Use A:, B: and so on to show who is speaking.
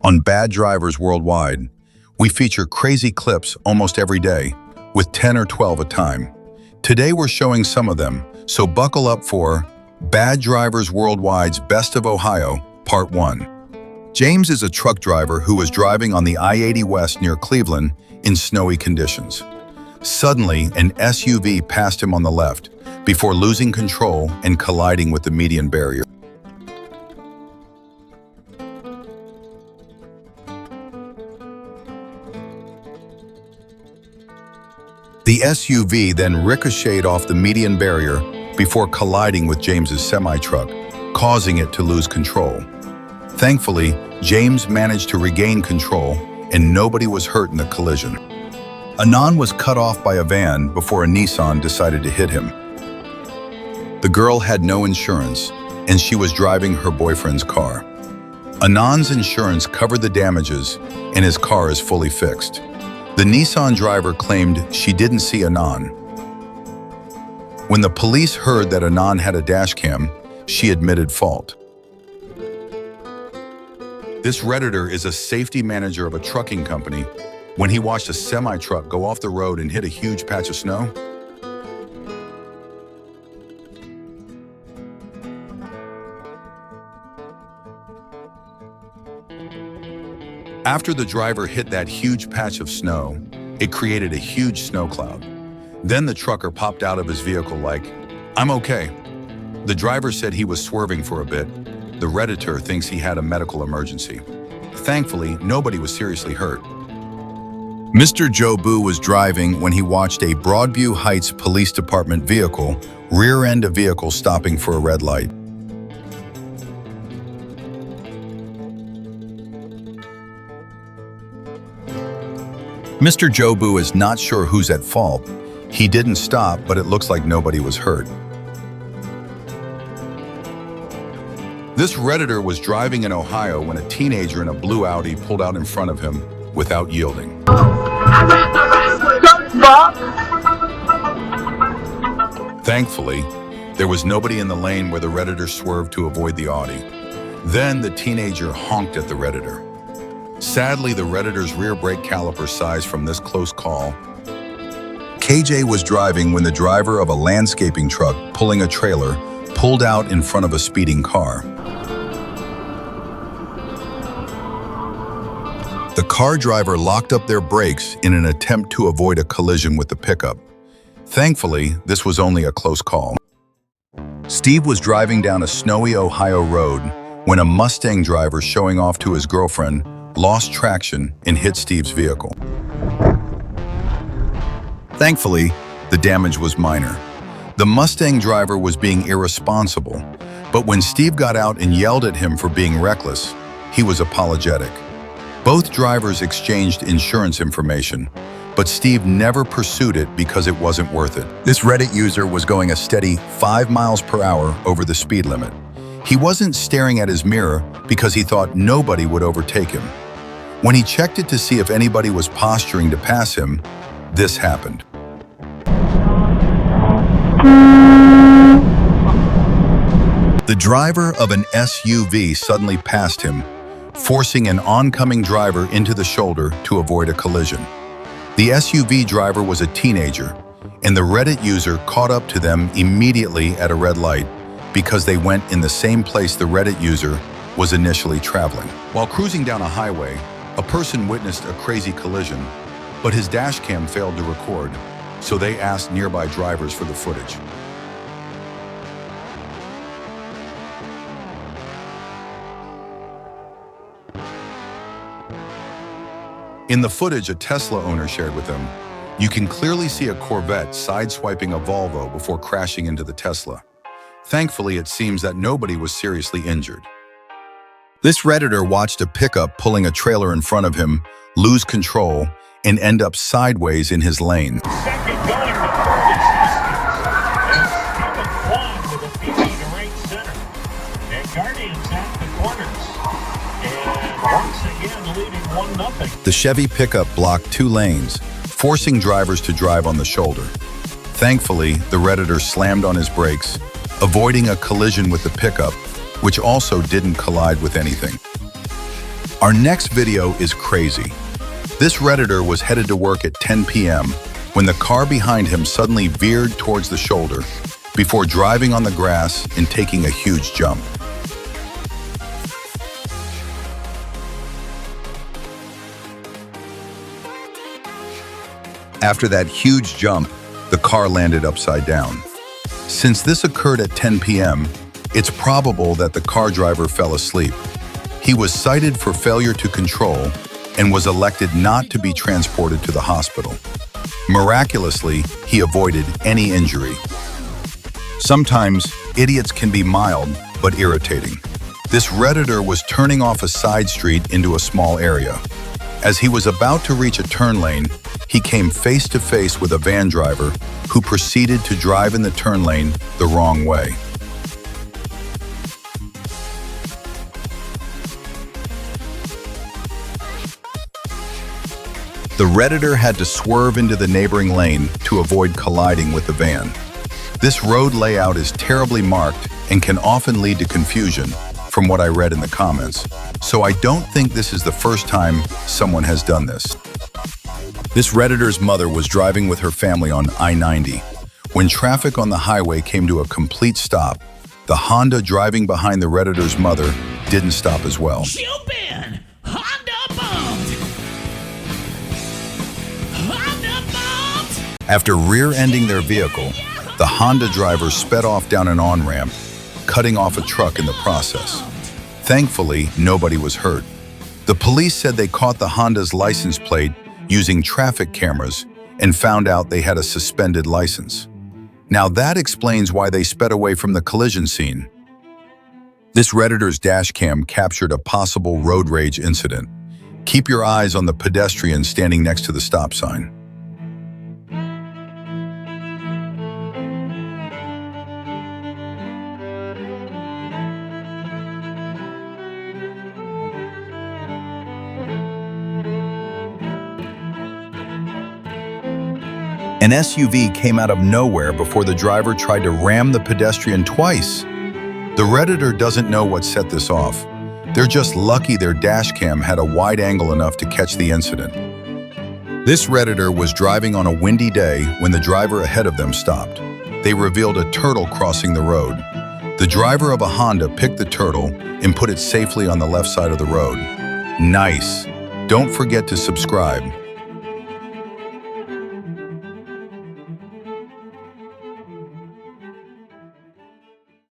A: On Bad Drivers Worldwide, we feature crazy clips almost every day, with 10 or 12 a time. Today we're showing some of them, so buckle up for Bad Drivers Worldwide's Best of Ohio, Part 1. James is a truck driver who was driving on the I-80 West near Cleveland in snowy conditions. Suddenly, an SUV passed him on the left before losing control and colliding with the median barrier. The SUV then ricocheted off the median barrier before colliding with James's semi-truck, causing it to lose control. Thankfully, James managed to regain control and nobody was hurt in the collision. Anand was cut off by a van before a Nissan decided to hit him. The girl had no insurance and she was driving her boyfriend's car. Anand's insurance covered the damages and his car is fully fixed. The Nissan driver claimed she didn't see Anand. When the police heard that Anand had a dashcam, she admitted fault. This Redditor is a safety manager of a trucking company when he watched a semi-truck go off the road and hit a huge patch of snow. After the driver hit that huge patch of snow, it created a huge snow cloud. Then the trucker popped out of his vehicle like, "I'm okay." The driver said he was swerving for a bit. The Redditor thinks he had a medical emergency. Thankfully, nobody was seriously hurt. Mr. Joe Boo was driving when he watched a Broadview Heights Police Department vehicle rear-end a vehicle stopping for a red light. Mr. Joe Boo is not sure who's at fault. He didn't stop, but it looks like nobody was hurt. This Redditor was driving in Ohio when a teenager in a blue Audi pulled out in front of him without yielding. Thankfully, there was nobody in the lane where the Redditor swerved to avoid the Audi. Then the teenager honked at the Redditor. Sadly, the Redditor's rear brake caliper sized from this close call. KJ was driving when the driver of a landscaping truck pulling a trailer pulled out in front of a speeding car. The car driver locked up their brakes in an attempt to avoid a collision with the pickup. Thankfully, this was only a close call. Steve was driving down a snowy Ohio road when a Mustang driver showing off to his girlfriend lost traction and hit Steve's vehicle. Thankfully, the damage was minor. The Mustang driver was being irresponsible, but when Steve got out and yelled at him for being reckless, he was apologetic. Both drivers exchanged insurance information, but Steve never pursued it because it wasn't worth it. This Reddit user was going a steady 5 miles per hour over the speed limit. He wasn't staring at his mirror because he thought nobody would overtake him. When he checked it to see if anybody was posturing to pass him, this happened. The driver of an SUV suddenly passed him, forcing an oncoming driver into the shoulder to avoid a collision. The SUV driver was a teenager, and the Reddit user caught up to them immediately at a red light because they went in the same place the Reddit user was initially traveling. While cruising down a highway, a person witnessed a crazy collision, but his dashcam failed to record, so they asked nearby drivers for the footage. In the footage a Tesla owner shared with them, you can clearly see a Corvette sideswiping a Volvo before crashing into the Tesla. Thankfully, it seems that nobody was seriously injured. This Redditor watched a pickup pulling a trailer in front of him lose control and end up sideways in his lane.
B: Second going to first. And Quad with a feed to right center. And Guardians at the corners. And once again leading 1-0.
A: The Chevy pickup blocked 2 lanes, forcing drivers to drive on the shoulder. Thankfully, the Redditor slammed on his brakes, avoiding a collision with the pickup, which also didn't collide with anything. Our next video is crazy. This Redditor was headed to work at 10 p.m. when the car behind him suddenly veered towards the shoulder before driving on the grass and taking a huge jump. After that huge jump, the car landed upside down. Since this occurred at 10 p.m., it's probable that the car driver fell asleep. He was cited for failure to control and was elected not to be transported to the hospital. Miraculously, he avoided any injury. Sometimes, idiots can be mild but irritating. This Redditor was turning off a side street into a small area. As he was about to reach a turn lane, he came face to face with a van driver who proceeded to drive in the turn lane the wrong way. The Redditor had to swerve into the neighboring lane to avoid colliding with the van. This road layout is terribly marked and can often lead to confusion, from what I read in the comments, so I don't think this is the first time someone has done this. This Redditor's mother was driving with her family on I-90. When traffic on the highway came to a complete stop, the Honda driving behind the Redditor's mother didn't stop as well.
B: Chopin! Honda bombed! Honda bombed!
A: After rear-ending their vehicle, the Honda driver sped off down an on-ramp, cutting off a truck in the process. Thankfully, nobody was hurt. The police said they caught the Honda's license plate using traffic cameras and found out they had a suspended license. Now that explains why they sped away from the collision scene. This Redditor's dash cam captured a possible road rage incident. Keep your eyes on the pedestrian standing next to the stop sign. An SUV came out of nowhere before the driver tried to ram the pedestrian twice. The Redditor doesn't know what set this off. They're just lucky their dash cam had a wide angle enough to catch the incident. This Redditor was driving on a windy day when the driver ahead of them stopped. They revealed a turtle crossing the road. The driver of a Honda picked the turtle and put it safely on the left side of the road. Nice. Don't forget to subscribe.